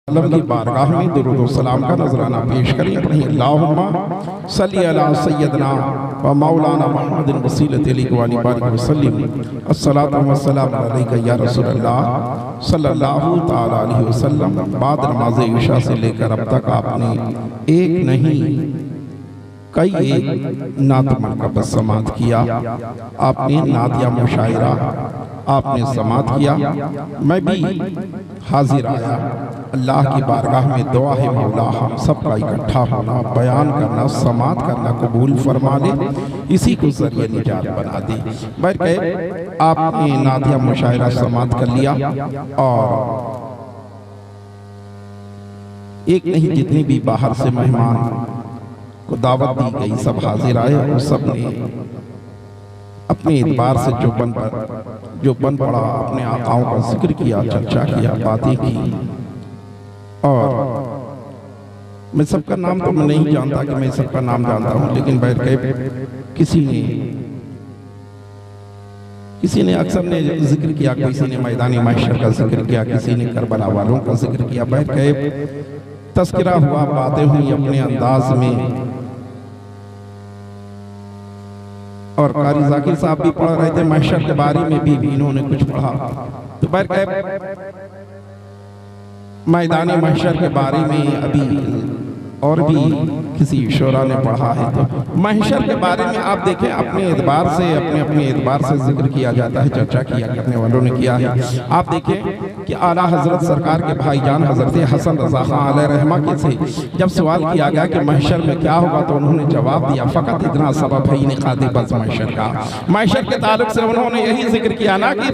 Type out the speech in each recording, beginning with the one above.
علم کی بارگاہ میں درود و سلام کا نذرانہ پیش کریں پڑھیں اللہم صلی علی سیدنا و مولانا محمد وسیلۃ علیہ وآلہ بارک وسلم الصلاۃ والسلام علیکہ یا رسول اللہ صلی اللہ تعالی علیہ وسلم۔ بعد نماز عشاء سے لے کر اب تک آپ نے ایک نہیں کئی ایک نعت مرکب سماعت کیا، آپ نے نعت یا مشاعرہ آپ نے سماعت کیا۔ میں بھی حاضر آیا، اللہ کی بارگاہ میں دعا ہے مولا ہم سب کا اکٹھا ہونا، بیان کرنا، سماعت کرنا قبول فرما لے، اسی کو ذریعہ نجات بنا دے۔ بلکہ آپ نے نعت یا مشاعرہ سماعت کر لیا اور ایک نہیں جتنی بھی باہر سے مہمان کو دعوت دی گئی سب حاضر آئے اور سب نے اپنے اعتبار سے جو بن پڑا اپنے آقاؤں کا ذکر کیا، چرچا کیا، باتیں کی۔ اور میں سب کا نام تو میں نہیں جانتا کہ میں سب کا نام جانتا ہوں، لیکن کسی نے اکثر نے ذکر کیا، کسی نے میدان محشر کا ذکر کیا، کسی نے کربلا والوں کا ذکر کیا۔ تذکرہ ہوا، باتیں ہوئی اپنے انداز میں، اور قاری ذاکر صاحب بھی پڑھ رہے تھے محشر کے بارے میں بھی انہوں نے کچھ پڑھا۔ تو میدان محشر کے بارے میں ابھی اور بھی کسی شعراء نے پڑھا ہے۔ تو محشر کے بارے میں آپ دیکھیں اپنے اعتبار سے ذکر کیا جاتا ہے، چرچا کیا کرنے والوں نے کیا ہے۔ آپ دیکھیں کہ اعلیٰ حضرت سرکار کے بھائی جان حضرت حسن رضا خان علیہ رحمہ کے سے جب سوال کیا گیا کہ محشر میں کیا ہوگا تو انہوں نے جواب دیا، فقط اتنا سبب ہے انعقاد بز محشر کا۔ محشر کے تعلق سے انہوں نے یہی ذکر کیا نا کہ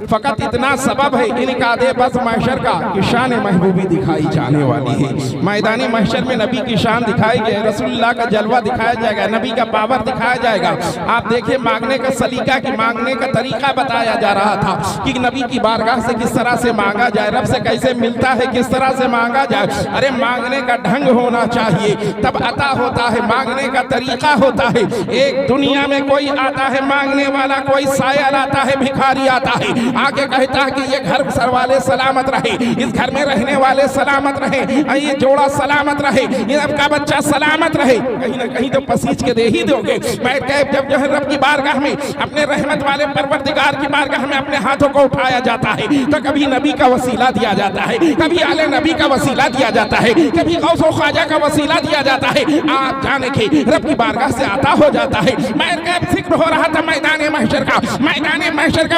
فقط اتنا سبب ہے انعقاد بز محشر کا کہ شان محبوبی دکھائی جانے والی ہے۔ میدان محشر میں نبی کی شان دکھائی گئے، رسول اللہ کا جلوہ دکھایا جائے گا، نبی کا پاور دکھایا جائے گا۔ آپ دیکھیں مانگنے کا سلیقہ کی مانگنے کا طریقہ بتایا جا رہا تھا کہ نبی کی بارگاہ سے کس طرح سے مانگا جائے، رب سے کیسے ملتا ہے، کس طرح سے مانگا جائے۔ ارے مانگنے کا ڈھنگ ہونا چاہیے تب عطا ہوتا ہے، مانگنے کا طریقہ ہوتا ہے۔ ایک دنیا میں کوئی آتا ہے مانگنے والا، کوئی سائل آتا ہے، بھکاری آتا ہے، آگے کہتا ہے کہ یہ گھر سر والے سلامت رہے، اس گھر میں رہنے والے سلامت رہے، یہ جوڑا سلامت رہے، یہ اب کا بچہ سلامت رہے۔ کہیں نہ کہیں تو پسیج کے دے ہی دو گے۔ میں جب جو ہے رب کی بارگاہ میں اپنے رحمت والے پروردگار کی بارگاہ میں اپنے ہاتھوں کو اٹھایا جاتا ہے تو کبھی نبی کا وسیلہ دیا جاتا ہے، کبھی آل نبی کا وسیلہ دیا جاتا ہے، کبھی غوث و خواجہ کا وسیلہ دیا جاتا ہے۔ آپ جانے کہ رب کی بارگاہ سے عطا ہو جاتا ہے۔ میں ذکر ہو رہا تھا میدان محشر کا،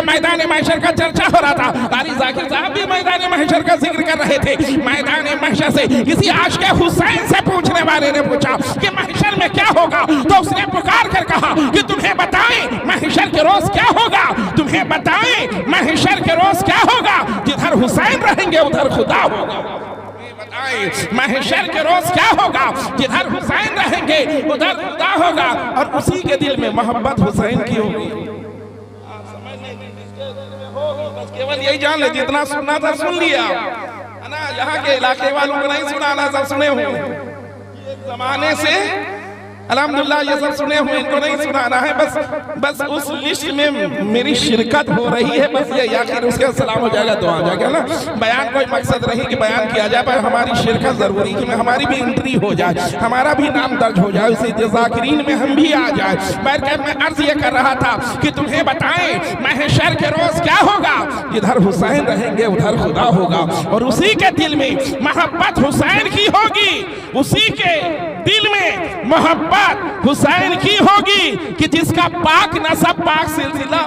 میدان محشر کا چرچا ہو رہا تھا۔ قاری ذاکر صاحب بھی میدان محشر کا ذکر کر رہے تھے۔ میدان محشر سے کسی عاشق حسین سے پوچھنے والے نے پوچھا کہ محشر میں کیا ہوگا تو اس نے پکار کر کہا کہ تمہیں بتائیں محشر کے روز کیا ہوگا، تمہیں بتائیں محشر کے روز کیا ہوگا، جدھر حسین رہیں گے ادھر خدا ہوگا۔ محشر کے روز کیا ہوگا، جدھر حسین رہیں گے ادھر خدا ہوگا، اور اسی کے دل میں محبت حسین کی ہوگی۔ بس کیول یہی جان لے، جتنا سننا تھا سن لیا، یہاں کے علاقے والوں کو نہیں سنانا، سب سنے ہوئے زمانے سے الحمدللہ یہ سب سنے ہوئے، ان کو نہیں سنانا ہے۔ بس اس لسٹ میں میری شرکت ہو رہی ہے، بس یہ آخر اس کے سلام ہو جائے گا، دعا جائے گا نا۔ بیان کوئی مقصد نہیں کہ بیان کیا جائے، پر ہماری شرکت ضروری کہ ہماری بھی انٹری ہو جائے، ہمارا بھی نام درج ہو جائے، اسے ذاکرین میں ہم بھی آ جائیں۔ میں عرض یہ کر رہا تھا کہ تمہیں بتائیں محشر کے روز کیا ہوگا، جدھر حسین رہیں گے ادھر خدا ہوگا، اور اسی کے دل میں محبت حسین کی ہوگی، اسی کے دل میں محبت حسین کی ہوگی کہ جس کا پاک نسب پاک سلسلہ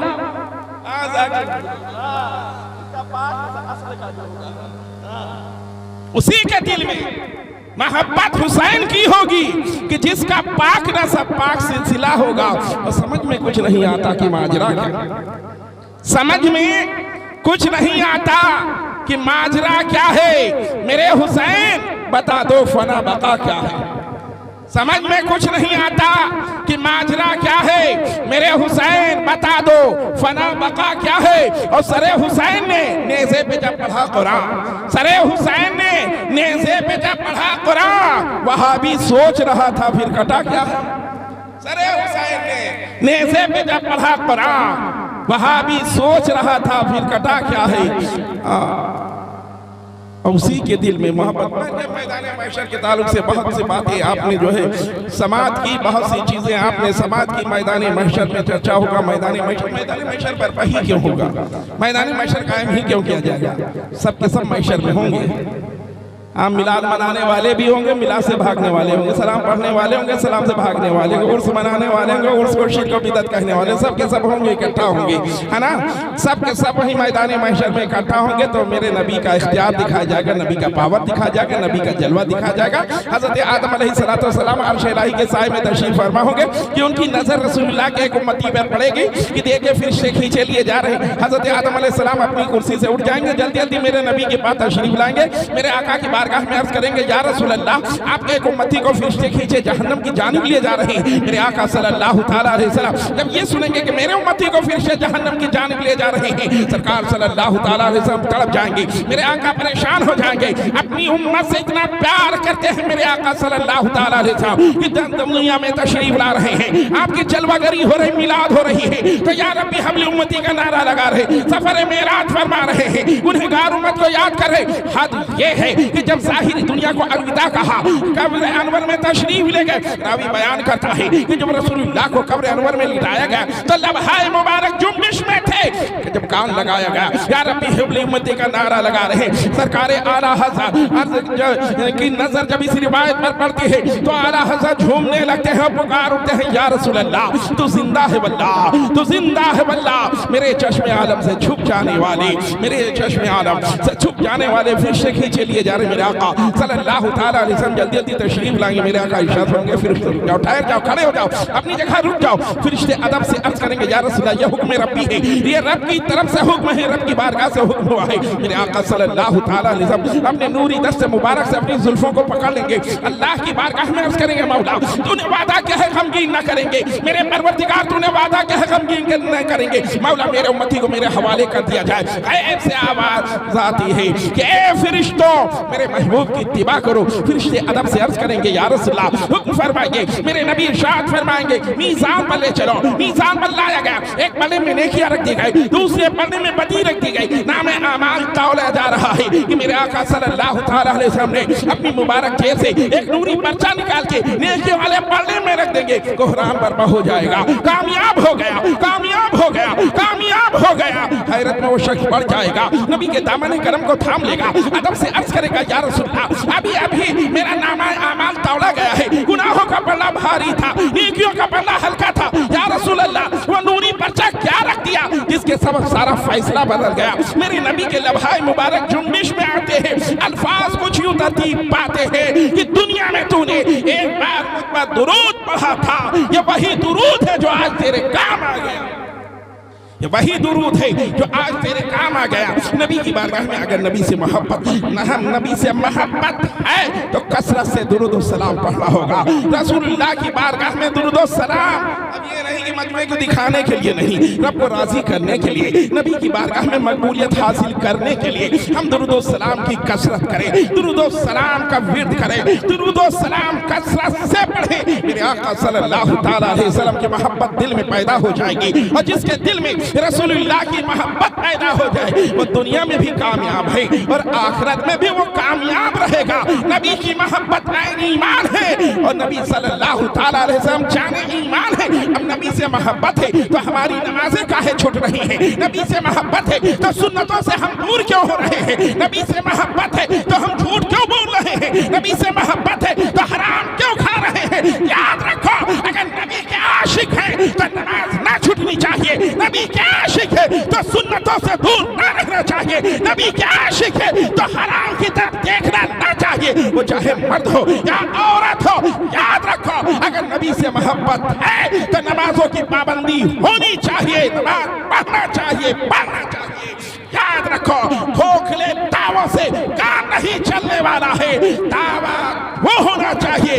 اسی کے دل میں محبت حسین کی ہوگی کہ جس کا پاک نسب پاک سلسلہ ہوگا۔ اور سمجھ میں کچھ نہیں آتا کہ ماجرا کیا، سمجھ میں کچھ نہیں آتا کہ ماجرا کیا ہے، میرے حسین بتا دو فنا بقا کیا ہے۔ سمجھ میں کچھ نہیں آتا کہ ماجرا کیا ہے، میرے حسین بتا دو فنا بقا کیا ہے۔ اور سر حسین نے نیزے پہ جب پڑھا قرآن، سر حسین نے نیزے پہ جب پڑھا قرآن، وہاں بھی سوچ رہا تھا پھر کٹا کیا ہے۔ سر حسین نے نیزے پہ جب پڑھا قرآن، وہاں بھی سوچ رہا تھا پھر کٹا کیا ہے۔ اور اسی کے دل میں محبت. میدان محشر کے تعلق سے بہت سی باتیں آپ نے جو ہے سماعت کی، بہت سی چیزیں آپ نے سماعت کی. میدان محشر میں چرچا ہوگا. میدان محشر پر وہی کیوں ہوگا؟ میدان محشر قائم ہی کیوں کیا جائے گا؟ سب کے سب محشر میں ہوں گے. ہم میلاد منانے والے بھی ہوں گے، میلاد سے بھاگنے والے ہوں گے، سلام پڑھنے والے ہوں گے، سلام سے بھاگنے والے ہوں گے، عرس منانے والے ہوں گے، عرس کو شرک و بدعت کہنے والے، سب کے سب ہوں گے، اکٹھا ہوں گے، ہے نا؟ سب کے سب وہی میدان محشر میں اکٹھا ہوں گے. تو میرے نبی کا اختیار دکھایا جائے گا، نبی کا پاور دکھایا جائے گا، نبی کا جلوہ دکھایا جائے گا. حضرت آدم علیہ السلام عرش الہی کے سائے میں تشریف فرما ہوں گے کہ ان کی نظر رسول اللہ کے ایک امتی پر پڑے گی کہ دیکھیں فرشتے کھینچے لیے جا رہے ہیں. حضرت آدم علیہ السلام اپنی کرسی سے اٹھ جائیں گے، جلدی جلدی میرے نبی کے پاس تشریف لائیں گے. میرے آقا کی بارگاہ میں عرض کریں گے یا رسول اللہ آپ کے ایک امتی کو فرشتے کھینچے جہنم کی جانب لے جا رہے ہیں. میرے آقا صلی اللہ تعالیٰ علیہ وسلم جب یہ سنیں گے کہ میرے امتی کو فرشتے جہنم کی جانب لے جا رہے ہیں، سرکار صلی اللہ تعالیٰ علیہ وسلم تڑپ جائیں گے. میرے آقا پریشان ہو جائیں گے. اپنی امت سے اتنا پیار کرتے ہیں میرے آقا صلی اللہ تعالیٰ علیہ وسلم کہ دنیا میں تشریف لا رہے ہیں، آپ کی جلوہ گری ہو رہی، میلاد ہو رہی ہے. تو یا ربی حبل امتی کا نعرہ لگا رہے، سفر معراج فرما رہے ہیں، گنہگار امت کو یاد کر رہے. حد یہ ہے کہ جب ظاہری دنیا کو الوداع کہا، قبر انور میں تشریف لے گئے. راوی بیان کرتا ہے کہ جب رسول اللہ کو قبر انور میں لٹایا گیا تو لبہائے مبارک جنبش میں تھے کہ جب کان لگایا گیا یا ربی حبل امتی کا نعرہ لگا رہے. سرکار اعلیٰ حضرت کی نظر جب اس روایت پر پڑتی ہے تو اعلیٰ حضرت جھومنے لگتے ہیں، پکار اٹھتے ہیں یا رسول اللہ تو زندہ ہے واللہ، تو زندہ ہے واللہ. میرے چشم عالم سے چھپ جانے والے، میرے چشم عالم سے چھپ جانے والے فرشتے کھینچے لیے جا رہے. میرے آقا صلی اللہ تعالیٰ علیہ وسلم جلدی جلدی تشریف لائیں گے. میرے آقا ارشاد ہوں گے فرشتے رک جاؤ، ٹھہر جاؤ، کھڑے ہو جاؤ، اپنی جگہ رک جاؤ. فرشتے ادب سے عرض کریں گے یا رسول اللہ یہ حکم ربی ہے، یہ رب کی طرف سے حکم ہے، رب کی بارگاہ سے حکم ہوا ہے. میرے آقا صلی اللہ تعالیٰ علیہ وسلم اپنے نوری دست مبارک سے اپنی زلفوں کو پکڑ لیں گے، اللہ کی بارگاہ میں عرض کریں گے مولا تو نے وعدہ کیا ہے غمگین نہ کریں گے، میرے پروردگار تو نے وعدہ کیا ہے غمگین نہ کریں گے. مولا میرے امتی کو میرے حوالے کر دیا جائے. غیب سے آواز آتی ہے کہ اے فرشتوں میرے محبوب کی اتباع کرو. فرشتے ادب سے عرض کریں گے یا رسول اللہ حکم فرمائیے. میرے نبی ارشاد فرمائیں گے میزان پر لے چلو. میزان پر لایا گیا، ایک پلے میں نیکیاں رکھ دی گئی، دوسرے پلے میں بدی رکھ دی گئی. نام اعمال تولا جا رہا ہے کہ میرے آقا صلی اللہ تعالیٰ علیہ وسلم نے اپنی مبارک جیب سے ایک نوری پرچہ نکال کے نیکی والے پلے میں رکھ دیں گے. کوہرام برپا ہو جائے گا، کامیاب ہو گیا، کامیاب ہو گیا، کامیاب ہو گیا. حیرت میں وہ شخص بڑھ جائے گا، نبی کے دامن کرم کو تھام لے گا، ادب سے عرض کرے گا یا رسول اللہ ابھی ابھی میرا نامہ اعمال تولا گیا ہے، گناہوں کا پلہ بھاری تھا، نیکیوں کا پلہ ہلکا تھا. یا رسول اللہ وہ نوری پرچہ کیا رکھ دیا جس کے سبب سارا فیصلہ بدل گیا. میرے نبی کے لبہائے مبارک جنبش میں آتے ہیں، الفاظ کچھ یوں ترتیب پاتے ہیں کہ دنیا میں تو نے ایک بار مجھ پر درود پڑھا تھا، یہ وہی درود ہے جو آج تیرے کام آ گیا، یہ وہی درود ہے جو آج تیرے کام آ گیا. نبی کی بارگاہ میں اگر نبی سے محبت نبی سے محبت ہے تو کثرت سے درود و سلام پڑھنا ہوگا. رسول اللہ کی بارگاہ میں درود و سلام اب یہ نہیں کہ مجموعے کو دکھانے کے لیے نہیں، رب کو راضی کرنے کے لیے، نبی کی بارگاہ میں مقبولیت حاصل کرنے کے لیے ہم درود و سلام کی کثرت کریں، درود و سلام کا ورد کریں، درود و سلام کثرت سے پڑھیں. میرے آقا صلی اللہ تعالیٰ علیہ وسلم کی محبت دل میں پیدا ہو جائے گی، اور جس کے دل میں رسول اللہ کی محبت پیدا ہو جائے وہ دنیا میں بھی کامیاب ہے اور آخرت میں بھی وہ کامیاب رہے گا. نبی کی محبت عین ایمان ہے اور نبی صلی اللہ تعالیٰ علیہ وسلم جان ایمان ہے. اب نبی سے محبت ہے تو ہماری نمازیں کاہے چھوٹ رہی ہیں؟ نبی سے محبت ہے تو سنتوں سے ہم دور کیوں ہو رہے ہیں؟ نبی سے محبت ہے تو ہم جھوٹ کیوں بول رہے ہیں؟ نبی سے محبت ہے تو حرام کیوں کھا رہے ہیں؟ یاد رکھو اگر نبی کے عاشق ہیں تو نماز نہ چھوٹنی چاہیے، نبی کے عاشق ہے تو سنتوں سے دور نہ رہنا چاہیے، نبی کے عاشق ہے تو حرام کی طرف دیکھنا نہ چاہیے، وہ چاہے مرد ہو یا عورت ہو. یاد رکھو اگر نبی سے محبت ہے تو نمازوں کی پابندی ہونی چاہیے، نماز پڑھنا چاہیے، پڑھنا چاہیے. یاد رکھو کھوکھلے دعووں سے کام نہیں چلنے والا ہے. دعویٰ وہ ہونا چاہیے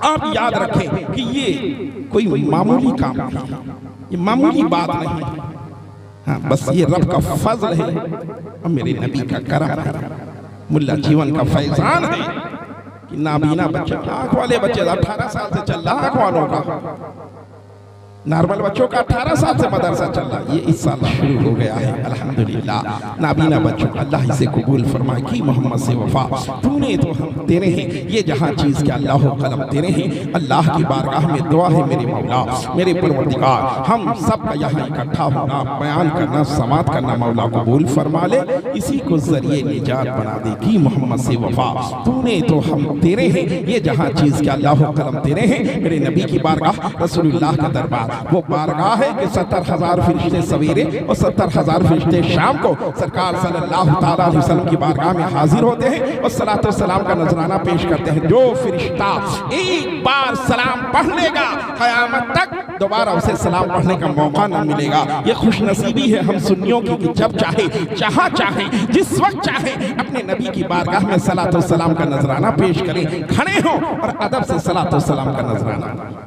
آپ یاد رکھیں کہ یہ کوئی معمولی کام نہیں ہے، یہ معمولی بات نہیں ہے، ہاں بس یہ رب کا فضل ہے اور میرے نبی کا کرم ہے، ملا جیون کا فیضان ہے کہ نابینا بچے، آنکھ والے بچے 18 سال سے چل رہا آنکھ والوں کا، نارمل بچوں کا 18 سال سے مدرسہ چل رہا، یہ اس سال شروع ہو گیا ہے الحمدللہ۔ نابینا بچوں اللہ اسے قبول فرمائے کی محمد سے وفا، تو نے تو ہم تیرے ہیں، یہ جہاں چیز کے اللہ و قلم تیرے ہیں، اللہ کی بارگاہ میں دعا ہے میرے مولا میرے پروردگار، ہم سب کا یہاں اکٹھا ہونا، بیان کرنا، سماعت کرنا مولا قبول فرما لے، اسی کو ذریعے نجات بنا دے کی محمد سے وفا، تو نے تو ہم تیرے ہیں، یہ جہاں چیز کے اللہ و قلم تیرے ہیں، میرے نبی کی بارگاہ رسول اللہ کا دربار وہ بارگاہ ہے کہ 70,000 فرشتے سویرے اور 70,000 فرشتے شام کو سرکار صلی اللہ تعالیٰ علیہ وسلم کی بارگاہ میں حاضر ہوتے ہیں اور صلاۃ و سلام کا نذرانہ پیش کرتے ہیں۔ جو فرشتہ ایک بار سلام پڑھ لے گا قیامت تک دوبارہ اسے سلام پڑھنے کا موقع نہ ملے گا۔ یہ خوش نصیبی ہے ہم سنیوں کی کہ جب چاہے جہاں چاہے جس وقت چاہے اپنے نبی کی بارگاہ میں صلاۃ و سلام کا نذرانہ پیش کریں، کھڑے ہوں اور ادب سے صلاۃ و سلام کا نذرانہ